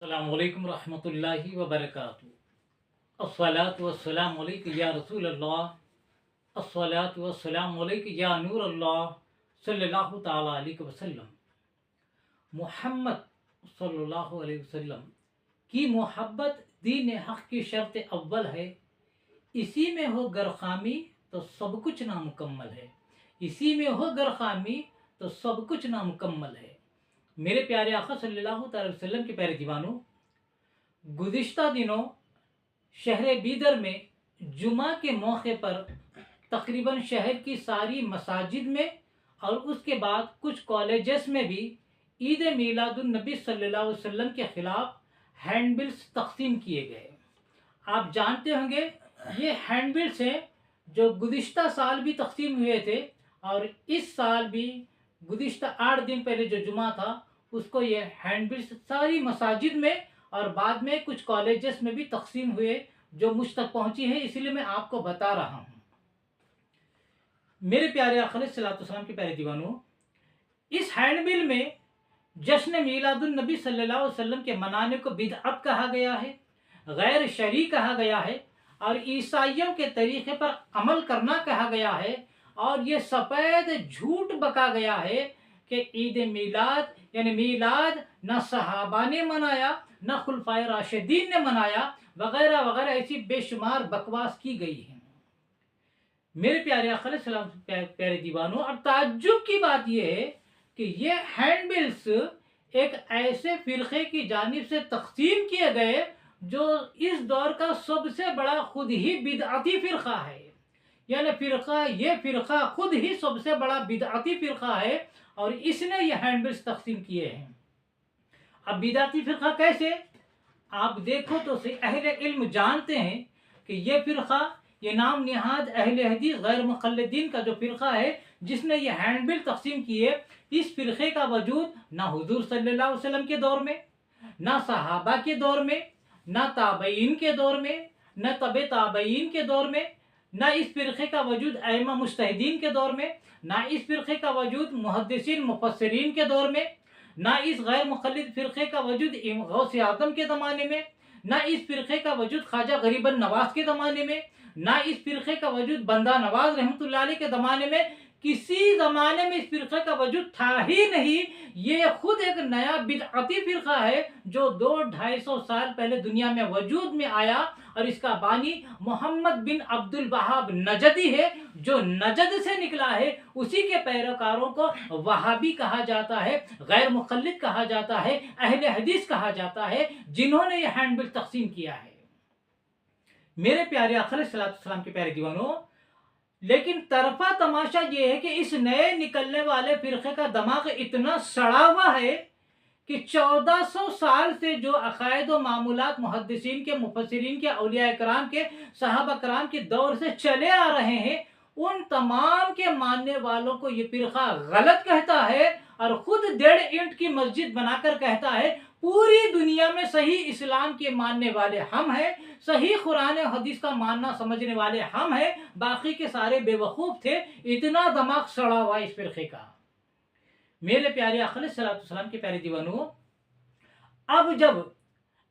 अस्सलामु अलैकुम रहमतुल्लाहि व बरकातुहू। अस्सलातु वस्सलामु अलैका या रसूल अल्लाह। अस्सलातु वस्सलामु अलैका या नूर अल्लाह सल्लल्लाहु ताला अलैहि वसल्लम। मोहम्मद सल्लल्लाहु अलैहि वसल्लम की मोहब्बत दीन हक़ की शर्त अव्वल है। इसी में हो गरखामी तो सब कुछ नामुकम्मल है। इसी में हो गरखामी तो सब कुछ नामुकम्मल है। मेरे प्यारे आका सल्लल्लाहु अलैहि वसल्लम के प्यारे दीवानों, गुज़िश्ता दिनों शहर बीदर में जुमा के मौके पर तकरीबन शहर की सारी मसाजिद में और उसके बाद कुछ कॉलेजेस में भी ईद मीलादुन नबी सल्लल्लाहु अलैहि वसल्लम के ख़िलाफ़ हैंडबिल्स तक़सीम किए गए। आप जानते होंगे ये हैंडबिल्स हैं जो गुज़िश्ता साल भी तक़सीम हुए थे और इस साल भी गुज़िश्ता 8 दिन पहले जो जुमा था उसको ये हैंडबिल्स सारी मसाजिद में और बाद में कुछ कॉलेजेस में भी तक़सीम हुए, जो मुझ तक पहुँची है, इसलिए मैं आपको बता रहा हूँ। मेरे प्यारे आका सल्लल्लाहु अलैहि वसल्लम के प्यारे दीवानों, इस हैंडबिल में जश्न मीलादुन नबी सल्लल्लाहु अलैहि वसल्लम के मनाने को बिदअत कहा गया है, गैर शरई कहा गया है और ईसाइयों के तरीक़े पर अमल करना कहा गया है और ये सफ़ेद झूठ बका गया है कि ईद मीलाद यानी मीलाद न सहाबा ने मनाया न खुलफाए राशिदीन ने मनाया वगैरह वगैरह ऐसी बेशुमार बकवास की गई है। मेरे प्यारे आका सल्लल्लाहु अलैहि वसल्लम प्यारे दीवानों, और ताज्जुब की बात यह है कि ये हैंडबिल्स एक ऐसे फ़िरक़े की जानिब से तक़सीम किए गए जो इस दौर का सबसे बड़ा खुद ही बिदअती फ़िरक़ा है। यानी ये फ़िरक़ा खुद ही सबसे बड़ा बिदअती फ़िरक़ा है और इसने ये हैंडबिल्स तक़सीम किए हैं। अब बिदअती फ़िरक़ा कैसे? आप देखो तो सही, अहले इल्म जानते हैं कि ये फ़िरक़ा, ये नाम निहाद अहले हदीस गैर मुक़ल्लिदीन का जो फ़िरक़ा है जिसने ये हैंडबिल तक़सीम किए, इस फ़िरक़े का वजूद ना हुज़ूर सल्लल्लाहु अलैहि वसल्लम के दौर में, ना सहाबा के दौर में, ना ताबईन के दौर में, ना तबे ताबईन के दौर में, ना इस फ़िरक़े का वजूद अइम्मा मुज्तहिदीन के दौर में, ना इस फ़िरक़े का वजूद मुहद्दिसीन मुफ़स्सिरीन के दौर में, ना इस गैर मुक़ल्लिद फ़िरक़े का वजूद गौसे आज़म के ज़माने में, ना इस फ़िरक़े का वजूद ख्वाजा गरीबन नवाज़ के ज़माने में, ना इस फ़िरक़े का वजूद बंदा नवाज़ रहमतुल्लाह अलैह के ज़माने में। किसी ज़माने में इस फ़िरक़े का वजूद था ही नहीं। ये खुद एक नया बिदअती फ़िरक़ा है जो 200-250 साल पहले दुनिया में वजूद में आया और इसका बानी मोहम्मद बिन अब्दुल वहाब नजदी है, जो नजद से निकला है। उसी के पैरोकारों को वहाबी कहा जाता है, गैर मुक़ल्लिद कहा जाता है, अहले हदीस कहा जाता है, जिन्होंने ये हैंडबिल तक़सीम किया है। मेरे प्यारे आका सल्लल्लाहु अलैहि वसल्लम के प्यारे दीवानों, लेकिन तरफा तमाशा ये है कि इस नए निकलने वाले फ़िरक़े का दिमाग इतना सड़ा हुआ है कि 1400 साल से जो अक़ायद व मामूलात मुहद्दिसीन के, मुफ़स्सिरीन के, औलिया कराम के, सहाबा कराम के दौर से चले आ रहे हैं, उन तमाम के मानने वालों को ये फ़िरक़ा गलत कहता है और ख़ुद 1.5 ईंट की मस्जिद बनाकर कहता है पूरी दुनिया में सही इस्लाम के मानने वाले हम हैं, सही कुरान और हदीस का मानना समझने वाले हम हैं, बाकी के सारे बेवकूफ़ थे। इतना दिमाग सड़ा हुआ इस फ़िरक़े का। मेरे प्यारे आका सल्लल्लाहु अलैहि वसल्लम के प्यारे दीवानों, अब जब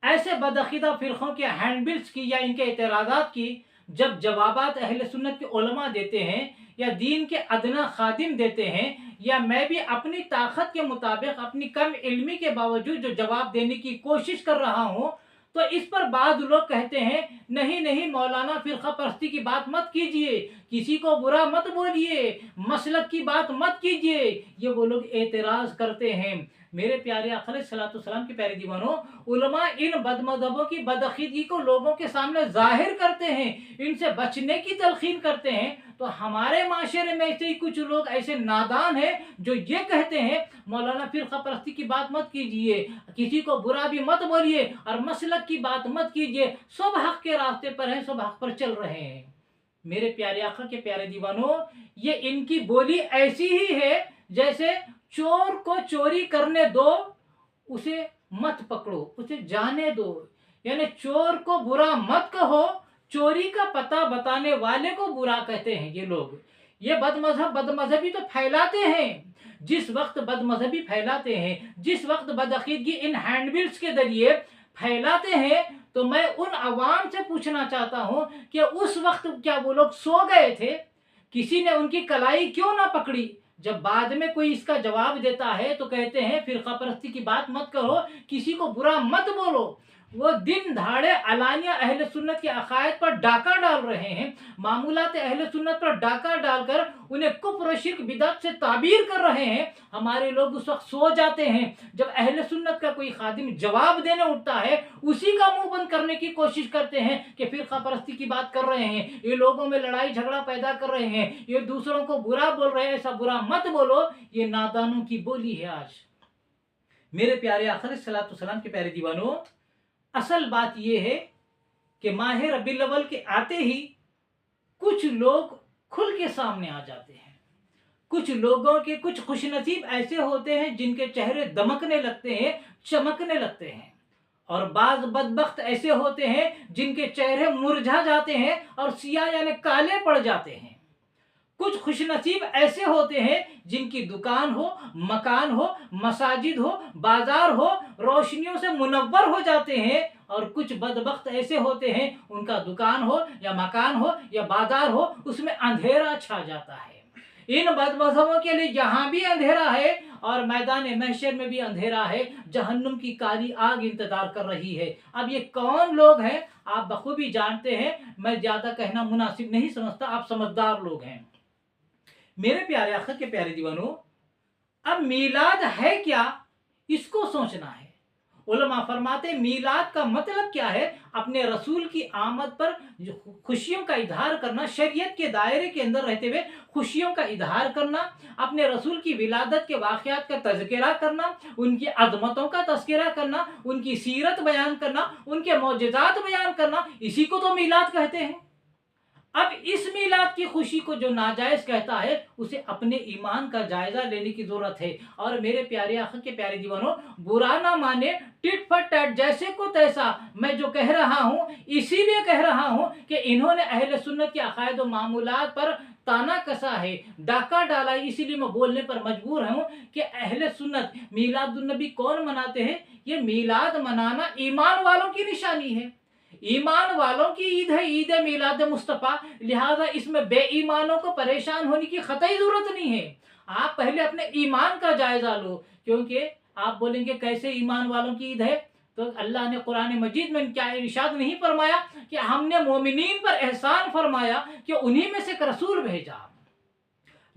ऐसे बदअक़ीदा फ़िरक़ों के हैंडबिल्स की या इनके एतराज़ात की जब जवाबात अहले सुन्नत के उलमा देते हैं या दीन के अदना खादिम देते हैं, या मैं भी अपनी ताकत के मुताबिक अपनी कम इल्मी के बावजूद जो जवाब देने की कोशिश कर रहा हूँ, तो इस पर बाद लोग कहते हैं नहीं नहीं मौलाना फ़िरक़ा परस्ती की बात मत कीजिए, किसी को बुरा मत बोलिए, मसलक की बात मत कीजिए, ये वो लोग एतराज़ करते हैं। मेरे प्यारे आका सल्लल्लाहु अलैहि वसल्लम के प्यारे दीवानों, उलमा इन बदमज़हबों की बदअक़ीदगी को लोगों के सामने ज़ाहिर करते हैं, इनसे बचने की तलक़ीन करते हैं। तो हमारे माशरे में ऐसे ही कुछ लोग ऐसे नादान हैं जो ये कहते हैं मौलाना फ़िरक़ा परस्ती की बात मत कीजिए, किसी को बुरा भी मत बोलिए और मसलक की बात मत कीजिए, सब हक़ के रास्ते पर हैं, सब हक़ पर चल रहे हैं। मेरे प्यारे आका के प्यारे दीवानों, ये इनकी बोली ऐसी ही है जैसे चोर को चोरी करने दो, उसे मत पकड़ो, उसे जाने दो। यानी चोर को बुरा मत कहो, चोरी का पता बताने वाले को बुरा कहते हैं ये लोग। ये बदमज़हबी तो फैलाते हैं। जिस वक्त बदमज़हबी फैलाते हैं, जिस वक्त बदअक़ीदगी इन हैंडबिल्स के ज़रिए फैलाते हैं, तो मैं उन अवाम से पूछना चाहता हूँ कि उस वक्त क्या वो लोग सो गए थे? किसी ने उनकी कलाई क्यों ना पकड़ी? जब बाद में कोई इसका जवाब देता है तो कहते हैं फिरका परस्ती की बात मत करो, किसी को बुरा मत बोलो। वो दिन दहाड़े अलानिया अहले सुन्नत के अकायद पर डाका डाल रहे हैं, मामूलात अहले सुन्नत पर डाका डालकर उन्हें कुफ्र शिर्क बिदअत से ताबीर कर रहे हैं। हमारे लोग उस वक्त सो जाते हैं जब अहले सुन्नत का कोई खादिम जवाब देने उठता है, उसी का मुंह बंद करने की कोशिश करते हैं कि फिरका परस्ती की बात कर रहे हैं, ये लोगों में लड़ाई झगड़ा पैदा कर रहे हैं, ये दूसरों को बुरा बोल रहे हैं। ऐसा बुरा मत बोलो, ये नादानों की बोली है। आज मेरे प्यारे आखिर सलातो सलाम के प्यारे दीवानों, असल बात यह है कि माह रबीउल अव्वल के आते ही कुछ लोग खुल के सामने आ जाते हैं। कुछ लोगों के कुछ खुशनसीब ऐसे होते हैं जिनके चेहरे दमकने लगते हैं, चमकने लगते हैं, और बाज बदबख्त ऐसे होते हैं जिनके चेहरे मुरझा जाते हैं और सियाह यानी काले पड़ जाते हैं। कुछ खुशनसीब ऐसे होते हैं जिनकी दुकान हो, मकान हो, मसाजिद हो, बाजार हो, रोशनियों से मुनव्वर हो जाते हैं, और कुछ बदबख्त ऐसे होते हैं उनका दुकान हो या मकान हो या बाजार हो, उसमें अंधेरा छा जाता है। इन बदमज़हबों के लिए जहां भी अंधेरा है और मैदान महशर में भी अंधेरा है, जहन्नुम की काली आग इंतजार कर रही है। अब ये कौन लोग हैं आप बखूबी जानते हैं, मैं ज्यादा कहना मुनासिब नहीं समझता, आप समझदार लोग हैं। मेरे प्यारे आखिर के प्यारे दीवानों, अब मीलाद है क्या, इसको सोचना है। उलमा फरमाते मीलाद का मतलब क्या है? अपने रसूल की आमद पर खुशियों का इजहार करना, शरीयत के दायरे के अंदर रहते हुए खुशियों का इजहार करना, अपने रसूल की विलादत के वाक़यात का तज़किरा करना, उनकी अज़मतों का तज़किरा करना, उनकी सीरत बयान करना, उनके मौजज़ात बयान करना, इसी को तो मीलाद कहते हैं। अब इस मीलाद की खुशी को जो नाजायज कहता है, उसे अपने ईमान का जायजा लेने की जरूरत है। और मेरे प्यारे आखिर के प्यारे दीवानों, बुरा ना माने, टिट फट टैट जैसे को तैसा मैं जो कह रहा हूँ, इसीलिए कह रहा हूँ कि इन्होंने अहले सुन्नत के अकायद व मामूलात पर ताना कसा है, डाका डाला है। इसीलिए मैं बोलने पर मजबूर हूँ कि अहले सुन्नत मीलादुन नबी कौन मनाते हैं? ये मीलाद मनाना ईमान वालों की निशानी है, ईमान वालों की ईद है, ईद मीलाद मुस्तफ़ा। लिहाजा इसमें बेईमानों को परेशान होने की कतई जरूरत नहीं है। आप पहले अपने ईमान का जायजा लो, क्योंकि आप बोलेंगे कैसे ईमान वालों की ईद है, तो अल्लाह ने कुरान मजीद में क्या इरशाद नहीं फरमाया कि हमने मोमिनीन पर एहसान फरमाया कि उन्हीं में से एक रसूल भेजा।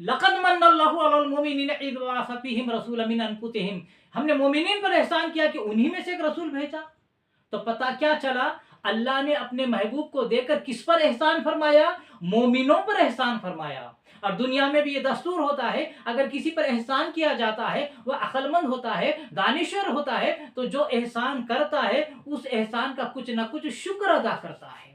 लक़द मन्नल्लाहु अलल मोमिनीन इज़ बअसा फ़ीहिम रसूलन मिन अनफुसिहिम, हमने मोमिनीन पर एहसान किया कि उन्हीं में से एक रसूल भेजा। तो पता क्या चला, अल्लाह ने अपने महबूब को देकर किस पर एहसान फरमाया? मोमिनों पर एहसान फरमाया। और दुनिया में भी ये दस्तूर होता है, अगर किसी पर एहसान किया जाता है, वह अक्लमंद होता है, दानिश्वर होता है, तो जो एहसान करता है उस एहसान का कुछ ना कुछ शुक्र अदा करता है।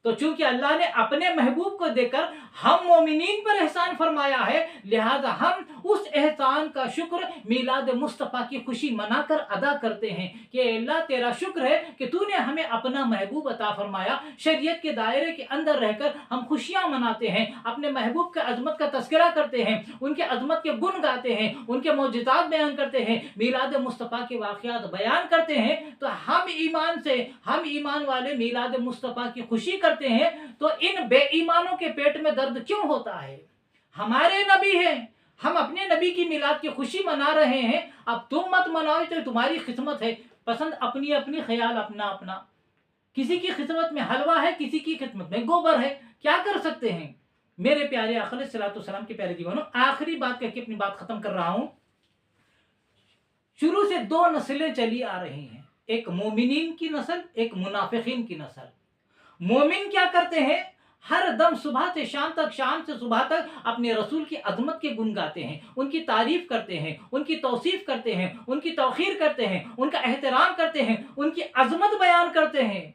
तो चूंकि अल्लाह ने अपने महबूब को देकर हम मोमिनीन पर एहसान फरमाया है, लिहाजा हम उस एहसान का शुक्र मीलाद मुस्तफ़ा की खुशी मनाकर अदा करते हैं कि अल्लाह तेरा शुक्र है कि तूने हमें अपना महबूब अता फरमाया। शरीयत के दायरे के अंदर रहकर हम खुशियां मनाते हैं, अपने महबूब के अजमत का तस्करा करते हैं, उनके अजमत के गुण गाते हैं, उनके मौजज़ात बयान करते हैं, मीलाद मुस्तफ़ा के वाक़यात बयान करते हैं। तो हम ईमान वाले मीलाद मुस्तफ़ा की खुशी करते हैं, तो इन बेईमानों के पेट में दर्द क्यों होता है? हमारे नबी हैं, हम अपने नबी की मिलाद की खुशी मना रहे हैं, अब तुम मत मनाओ तो तुम्हारी किस्मत है। पसंद अपनी अपनी, ख्याल अपना अपना। किसी की किस्मत में हलवा है, किसी की किस्मत में गोबर है, क्या कर सकते हैं? मेरे प्यारे आखिर सलातो सलाम के प्यारे दीवानों, आखिरी बात करके अपनी बात खत्म कर रहा हूं। शुरू से दो नस्लें चली आ रही हैं, एक मोमिनीन की नस्ल, एक मुनाफिकीन की नस्ल। मोमिन क्या करते हैं? हर दम सुबह से शाम तक, शाम से सुबह तक अपने रसूल की अजमत के गुण गाते हैं, उनकी तारीफ करते हैं, उनकी तौसीफ करते हैं, उनकी तौखीर करते हैं, उनका एहतराम करते हैं, उनकी अजमत बयान करते हैं।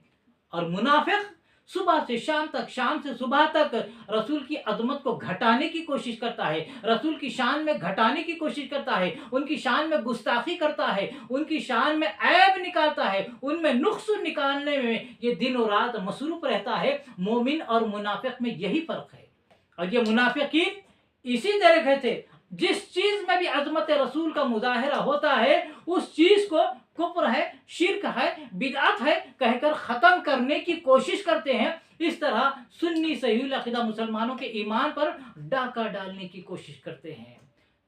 और मुनाफिक सुबह से शाम तक, शाम से सुबह तक रसूल की अजमत को घटाने की कोशिश करता है, रसूल की शान में घटाने की कोशिश करता है, उनकी शान में गुस्ताखी करता है, उनकी शान में ऐब निकालता है, उनमें नुक्स निकालने में ये दिन और रात मसरूफ रहता है। मोमिन और मुनाफिक में यही फर्क है। और ये मुनाफिकीन इसी तरह थे, जिस चीज में भी अजमत रसूल का मुजाहिरा होता है, उस चीज को कुफ्र है, शिर्क है, बिदअत है कहकर ख़त्म करने की कोशिश करते हैं। इस तरह सुन्नी सहीहुल अक़ीदा मुसलमानों के ईमान पर डाका डालने की कोशिश करते हैं।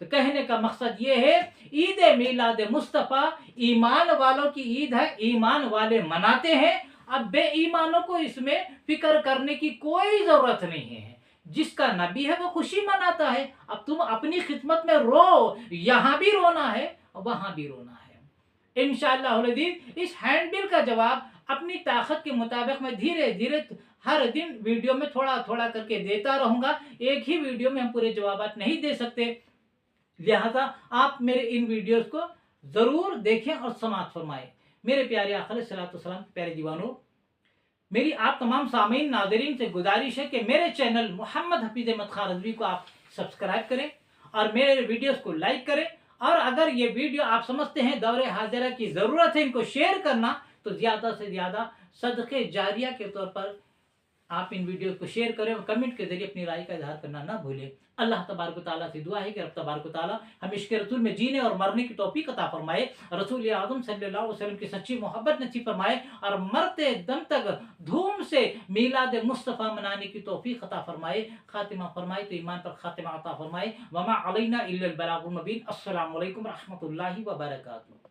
तो कहने का मकसद ये है, ईद मिलाद मुस्तफ़ा ईमान वालों की ईद है, ईमान वाले मनाते हैं। अब बेईमानों को इसमें फिक्र करने की कोई ज़रूरत नहीं है। जिसका नबी है वो खुशी मनाता है। अब तुम अपनी खिदमत में रो, यहाँ भी रोना है वहाँ भी रोना है। इंशाअल्लाह इस हैंडबिल का जवाब अपनी ताकत के मुताबिक मैं धीरे धीरे हर दिन वीडियो में थोड़ा थोड़ा करके देता रहूँगा। एक ही वीडियो में हम पूरे जवाब नहीं दे सकते, लिहाजा आप मेरे इन वीडियोस को ज़रूर देखें और समाअत फरमाएं। मेरे प्यारे आका अलैहिस्सलातु वस्सलाम के प्यारे दीवानों, मेरी आप तमाम सामीन नाज़रीन से गुजारिश है कि मेरे चैनल मोहम्मद हफीज़ अहमद खान रज़वी को आप सब्सक्राइब करें और मेरे वीडियोस को लाइक करें। और अगर ये वीडियो आप समझते हैं दौरे हाजिरा की ज़रूरत है इनको शेयर करना, तो ज़्यादा से ज़्यादा सदक़े जारिया के तौर पर आप इन वीडियो को शेयर करें और कमेंट के जरिए अपनी राय का इजहार करना ना भूलें। अल्लाह तबारक व तआला से दुआ है कि रब तबारक व तआला हम इश्क़ रसूल में जीने और मरने की तौफीक अता फरमाए, रसूल आज़म सल्लल्लाहु अलैहि वसल्लम की सच्ची मोहब्बत नसीब फरमाए और मरते दम तक धूम से मीलाद मुस्तफ़ा मनाने की तौफीक अता फरमाए, खातिमा फरमाए तो ईमान पर खातिमा अता फरमाए। वमा अलैना इल्लल बलागुल मुबीन। अस्सलामु अलैकुम रहमतुल्लाहि व बरकातुहू।